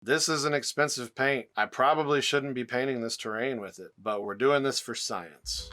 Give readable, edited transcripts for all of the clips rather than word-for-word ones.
This is an expensive paint. I probably shouldn't be painting this terrain with it, but we're doing this for science.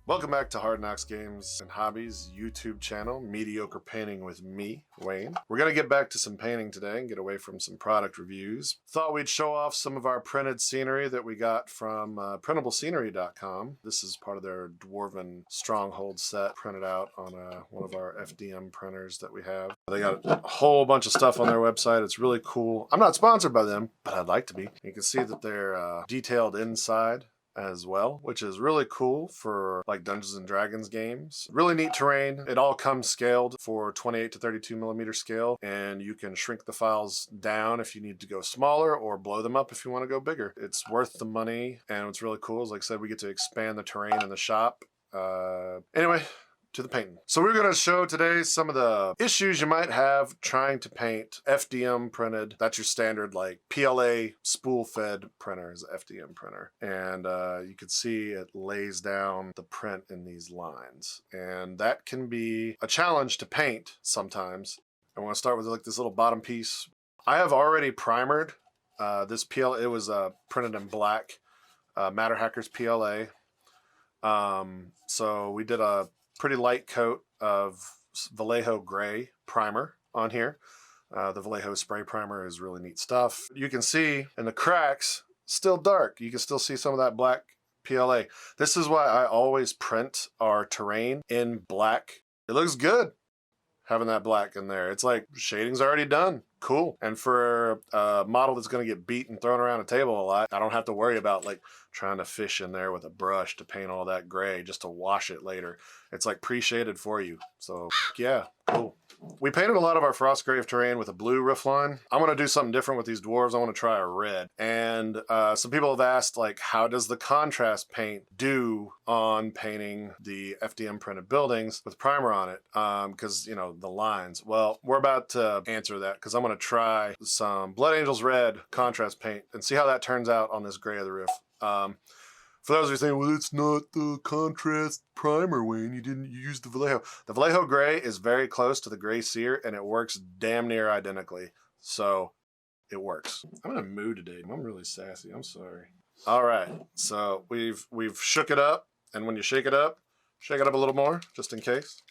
Welcome back to Hard Knox Games and Hobbies YouTube channel, Mediocre Painting with me, Wayne. We're going to get back to some painting today and get away from some product reviews. Thought we'd show off some of our printed scenery that we got from PrintableScenery.com. This is part of their Dwarven Stronghold set printed out on one of our FDM printers that we have. They got a whole bunch of stuff on their website. It's really cool. I'm not sponsored by them, but I'd like to be. You can see that they're detailed inside as well, which is really cool for like Dungeons and Dragons games. Really neat terrain. It all comes scaled for 28 to 32 millimeter scale, and you can shrink the files down if you need to go smaller or blow them up if you want to go bigger. It's worth the money, and what's really cool is, like I said, we get to expand the terrain in the shop. Anyway, to the painting. So we're going to show today some of the issues you might have trying to paint FDM printed. That's your standard like PLA spool fed printer is an FDM printer. And you can see it lays down the print in these lines. And that can be a challenge to paint sometimes. I want to start with like this little bottom piece. I have already primered this PLA. It was printed in black, Matter Hackers PLA. So we did a pretty light coat of Vallejo gray primer on here. The Vallejo spray primer is really neat stuff. You can see in the cracks, still dark. You can still see some of that black PLA. This is why I always print our terrain in black. It looks good having that black in there. It's like shading's already done. Cool. And for a model that's going to get beat and thrown around a table a lot, I don't have to worry about like trying to fish in there with a brush to paint all that gray just to wash it later. It's like pre-shaded for you. So yeah, cool. We painted a lot of our Frostgrave terrain with a blue roofline. I'm going to do something different with these dwarves. I want to try a red. And some people have asked, like, how does the contrast paint do on painting the FDM printed buildings with primer on it? Because, you know, the lines. Well, we're about to answer that because I'm going to try some Blood Angels Red contrast paint and see how that turns out on this gray of the roof. For those of you saying, well, it's not the contrast primer, Wayne. You didn't use the Vallejo. The Vallejo gray is very close to the gray sear, and it works damn near identically. So it works. I'm in a mood today. I'm really sassy. I'm sorry. All right. So we've shook it up, and when you shake it up a little more, just in case.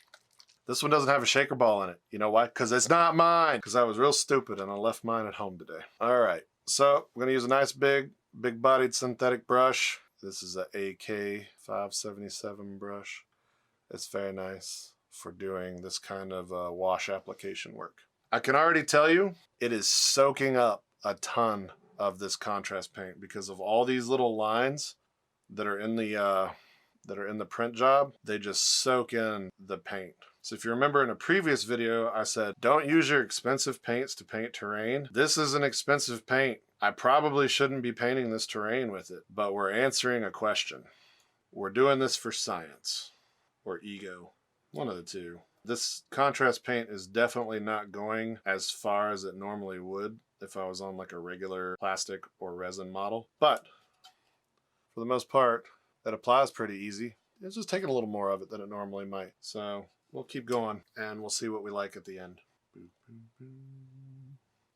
This one doesn't have a shaker ball in it. You know why? Because it's not mine. Because I was real stupid, and I left mine at home today. All right. So I'm going to use a nice big-bodied synthetic brush. This is a AK 577 brush. It's very nice for doing this kind of wash application work. I can already tell you it is soaking up a ton of this contrast paint because of all these little lines that are in the print job. They just soak in the paint. So if you remember in a previous video, I said, don't use your expensive paints to paint terrain. This is an expensive paint. I probably shouldn't be painting this terrain with it, but we're answering a question. We're doing this for science or ego, one of the two. This contrast paint is definitely not going as far as it normally would if I was on like a regular plastic or resin model, but for the most part, it applies pretty easy. It's just taking a little more of it than it normally might. So we'll keep going and we'll see what we like at the end.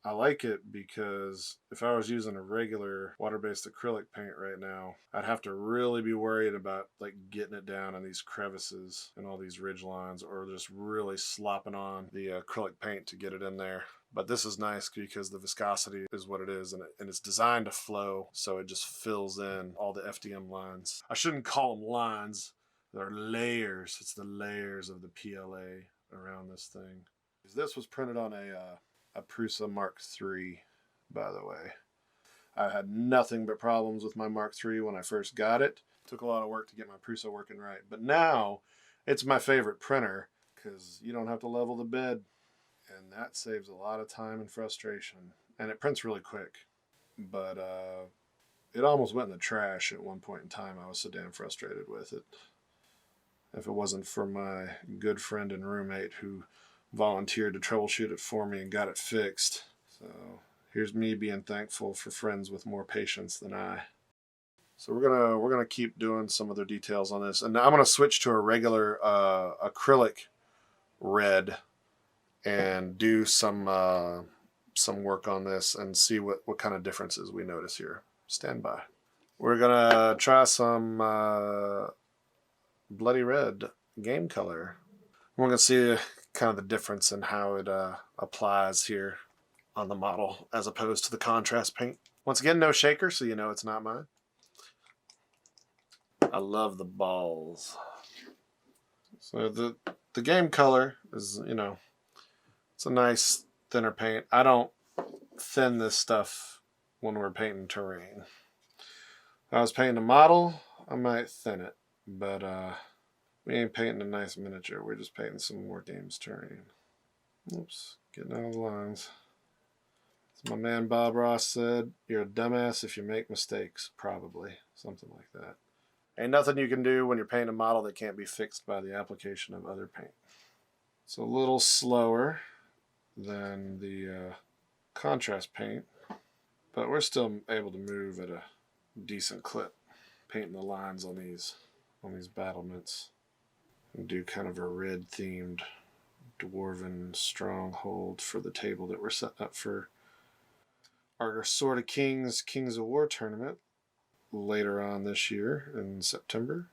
I like it because if I was using a regular water-based acrylic paint right now, I'd have to really be worried about like getting it down in these crevices and all these ridge lines, or just really slopping on the acrylic paint to get it in there. But this is nice because the viscosity is what it is, and it's designed to flow, so it just fills in all the FDM lines. I shouldn't call them lines. They're layers. It's the layers of the PLA around this thing. This was printed on a Prusa Mark III, by the way. I had nothing but problems with my Mark III when I first got it. It took a lot of work to get my Prusa working right. But now, it's my favorite printer because you don't have to level the bed. And that saves a lot of time and frustration. And it prints really quick. But it almost went in the trash at one point in time. I was so damn frustrated with it. If it wasn't for my good friend and roommate who volunteered to troubleshoot it for me and got it fixed. So here's me being thankful for friends with more patience than I. So we're gonna keep doing some other details on this, and now I'm gonna switch to a regular acrylic red and do some some work on this and see what kind of differences we notice here. Stand by. We're gonna try some bloody red game color. We're gonna see kind of the difference in how it applies here on the model as opposed to the contrast paint. Once again, no shaker, so you know it's not mine. I love the balls. So the game color is, you know, it's a nice thinner paint. I don't thin this stuff when we're painting terrain. If I was painting a model, I might thin it, but we ain't painting a nice miniature. We're just painting some more games terrain. Oops, getting out of the lines. As my man Bob Ross said, you're a dumbass if you make mistakes, probably. Something like that. Ain't nothing you can do when you're painting a model that can't be fixed by the application of other paint. It's a little slower than the contrast paint, but we're still able to move at a decent clip, painting the lines on these battlements, and do kind of a red themed dwarven stronghold for the table that we're setting up for our Sword of Kings of War tournament later on this year in September.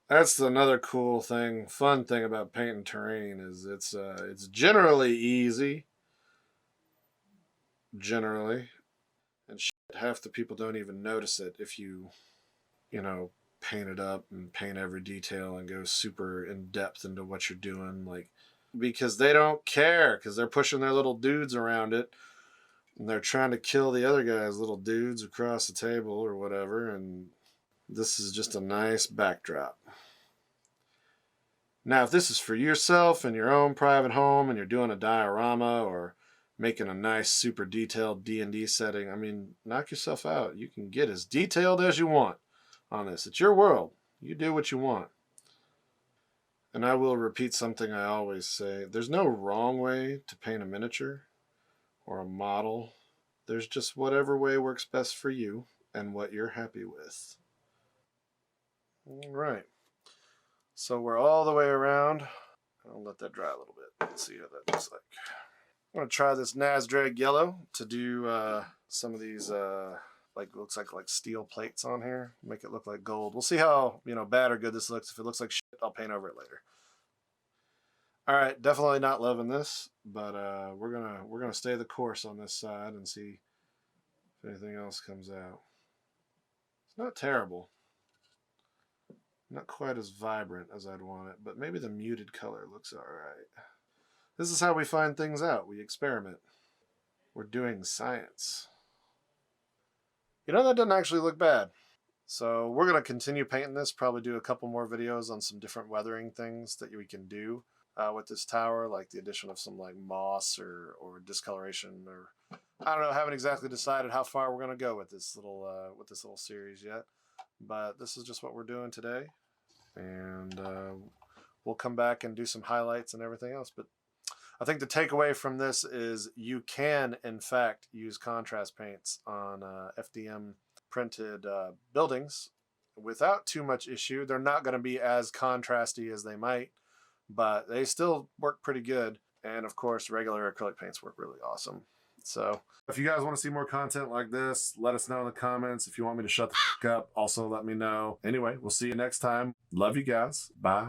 That's another cool thing, fun thing about painting terrain is it's generally easy. Generally. And half the people don't even notice it if you know, paint it up and paint every detail and go super in depth into what you're doing, like, because they don't care, because they're pushing their little dudes around it and they're trying to kill the other guy's little dudes across the table or whatever, and this is just a nice backdrop. Now, if this is for yourself in your own private home and you're doing a diorama or making a nice super detailed D&D setting, I mean, knock yourself out. You can get as detailed as you want on this. It's your world. You do what you want. And I will repeat something I always say. There's no wrong way to paint a miniature or a model. There's just whatever way works best for you and what you're happy with. All right. So we're all the way around. I'll let that dry a little bit. Let's see how that looks like. I'm going to try this Nazdrag yellow to do some of these, looks like steel plates on here. Make it look like gold. We'll see how, you know, bad or good this looks. If it looks like shit, I'll paint over it later. All right, definitely not loving this, but we're gonna stay the course on this side and see if anything else comes out. It's not terrible. Not quite as vibrant as I'd want it, but maybe the muted color looks all right. This is how we find things out. We experiment. We're doing science. You know, that doesn't actually look bad. So we're going to continue painting this, probably do a couple more videos on some different weathering things that we can do with this tower, like the addition of some like moss or discoloration, or I don't know, haven't exactly decided how far we're going to go with this little series yet. But this is just what we're doing today. And we'll come back and do some highlights and everything else. But I think the takeaway from this is you can, in fact, use contrast paints on FDM printed buildings without too much issue. They're not going to be as contrasty as they might, but they still work pretty good. And of course, regular acrylic paints work really awesome. So if you guys want to see more content like this, let us know in the comments. If you want me to shut the fuck up, also let me know. Anyway, we'll see you next time. Love you guys. Bye.